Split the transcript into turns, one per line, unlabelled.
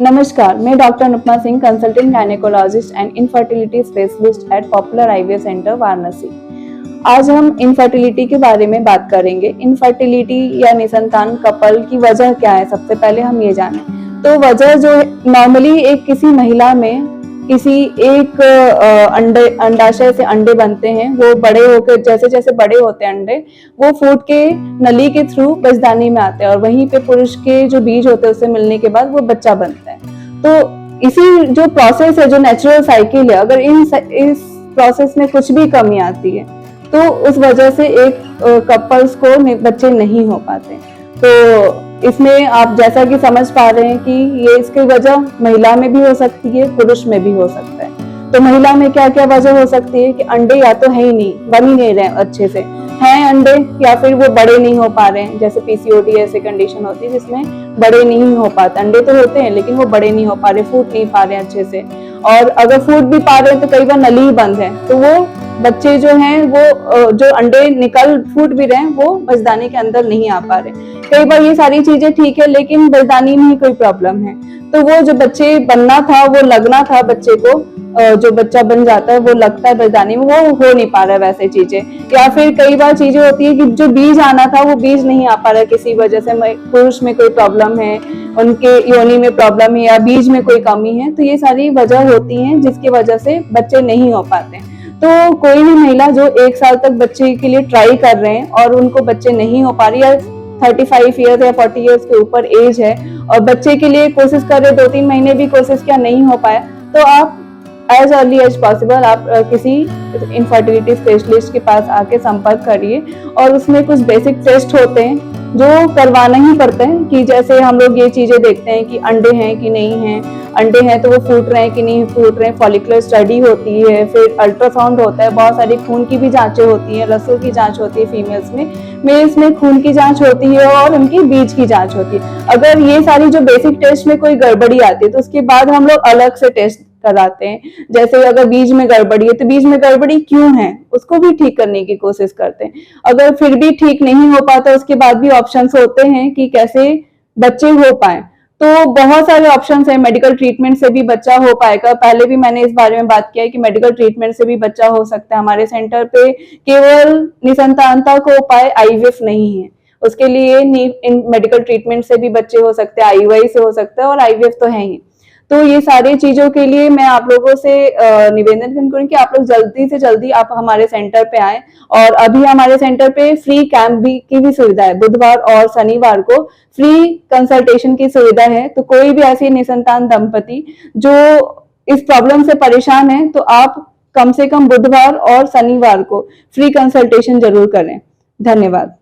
नमस्कार, मैं doctor Anupama Singh, consultant gynaecologist and infertility specialist at popular IVF centre Varanasi. आज हम इनफर्टिलिटी के बारे में बात करेंगे। इनफर्टिलिटी या निसंतान कपल की वजह क्या है, सबसे पहले हम ये जानें। तो वजह जो है, नॉर्मली एक किसी महिला में किसी एक अंडाशय से अंडे बनते हैं। वो बड़े होकर जैसे जैसे बड़े होते हैं अंडे, वो फूट के नली के थ्रू बचदानी में आते हैं और वहीं पे पुरुष के जो बीज होते हैं उससे मिलने के बाद वो बच्चा बनता है। तो इसी जो प्रोसेस है, जो नेचुरल साइकिल है, अगर इस प्रोसेस में कुछ भी कमी आती है तो उस वजह से एक कपल्स को बच्चे नहीं हो पाते। तो इसमें आप जैसा कि समझ पा रहे हैं कि ये इसकी वजह महिला में भी हो सकती है, पुरुष में भी हो सकता है। तो महिला में क्या क्या वजह हो सकती है कि अंडे या तो है ही नहीं, बन ही नहीं रहे अच्छे से, हैं अंडे, या फिर वो बड़े नहीं हो पा रहे हैं। जैसे पीसीओडी ऐसे कंडीशन होती है जिसमें बड़े नहीं हो पाते, अंडे तो होते हैं लेकिन वो बड़े नहीं हो पा रहे, फूट नहीं पा रहे अच्छे से। और अगर फूट भी पा रहे हैं तो कई बार नली बंद है, तो वो बच्चे जो हैं वो जो अंडे निकल फूट भी रहे हैं वो बचदानी के अंदर नहीं आ पा रहे। कई बार ये सारी चीजें ठीक है लेकिन बचदानी में ही कोई प्रॉब्लम है, तो वो जो बच्चे बनना था, वो लगना था बच्चे को, जो बच्चा बन जाता है वो लगता है बचदानी में, वो हो नहीं पा रहा है वैसे चीजें। या फिर कई बार चीजें होती है कि जो बीज आना था वो बीज नहीं आ पा रहा है, किसी वजह से पुरुष में कोई प्रॉब्लम है, उनके योनि में प्रॉब्लम है या बीज में कोई कमी है। तो ये सारी वजह होती है जिसकी वजह से बच्चे नहीं हो पाते। तो कोई भी महिला जो 1 साल तक बच्चे के लिए ट्राई कर रहे हैं और उनको बच्चे नहीं हो पा रही, या 35 ईयर्स या 40 ईयर्स के ऊपर एज है और बच्चे के लिए कोशिश कर रहे, 2-3 महीने भी कोशिश किया नहीं हो पाया, तो आप एज अर्ली एज पॉसिबल आप किसी इनफर्टिलिटी स्पेशलिस्ट के पास आके संपर्क करिए। और उसमें कुछ बेसिक टेस्ट होते हैं जो करवाना ही पड़ते हैं, कि जैसे हम लोग ये चीजें देखते हैं कि अंडे हैं कि नहीं हैं, अंडे हैं तो वो फूट रहे हैं कि नहीं फूट रहे हैं, फॉलिकुलर स्टडी होती है, फिर अल्ट्रासाउंड होता है, बहुत सारी खून की भी जांचें होती हैं, रसों की जांच होती है फीमेल्स में, मेल्स में खून की जांच होती है और उनकी बीज की जांच होती है। अगर ये सारी जो बेसिक टेस्ट में कोई गड़बड़ी आती है तो उसके बाद हम लोग अलग से टेस्ट कराते हैं। जैसे अगर बीज में गड़बड़ी है तो बीज में गड़बड़ी क्यों है उसको भी ठीक करने की कोशिश करते हैं। अगर फिर भी ठीक नहीं हो पाता उसके बाद भी ऑप्शंस होते हैं कि कैसे बच्चे हो पाए। तो बहुत सारे ऑप्शंस हैं, मेडिकल ट्रीटमेंट से भी बच्चा हो पाएगा। पहले भी मैंने इस बारे में बात किया है कि मेडिकल ट्रीटमेंट से भी बच्चा हो सकता है। हमारे सेंटर पे केवल निसंतानता को उपाय आईवीएफ नहीं है, उसके लिए मेडिकल ट्रीटमेंट से भी बच्चे हो सकते हैं, आईयूआई से हो सकता है और आईवीएफ तो है ही। तो ये सारी चीजों के लिए मैं आप लोगों से निवेदन करूंगी कि आप लोग जल्दी से जल्दी आप हमारे सेंटर पे आए। और अभी हमारे सेंटर पे फ्री कैंप की भी सुविधा है, बुधवार और शनिवार को फ्री कंसल्टेशन की सुविधा है। तो कोई भी ऐसी निसंतान दंपति जो इस प्रॉब्लम से परेशान है तो आप कम से कम बुधवार और शनिवार को फ्री कंसल्टेशन जरूर करें। धन्यवाद।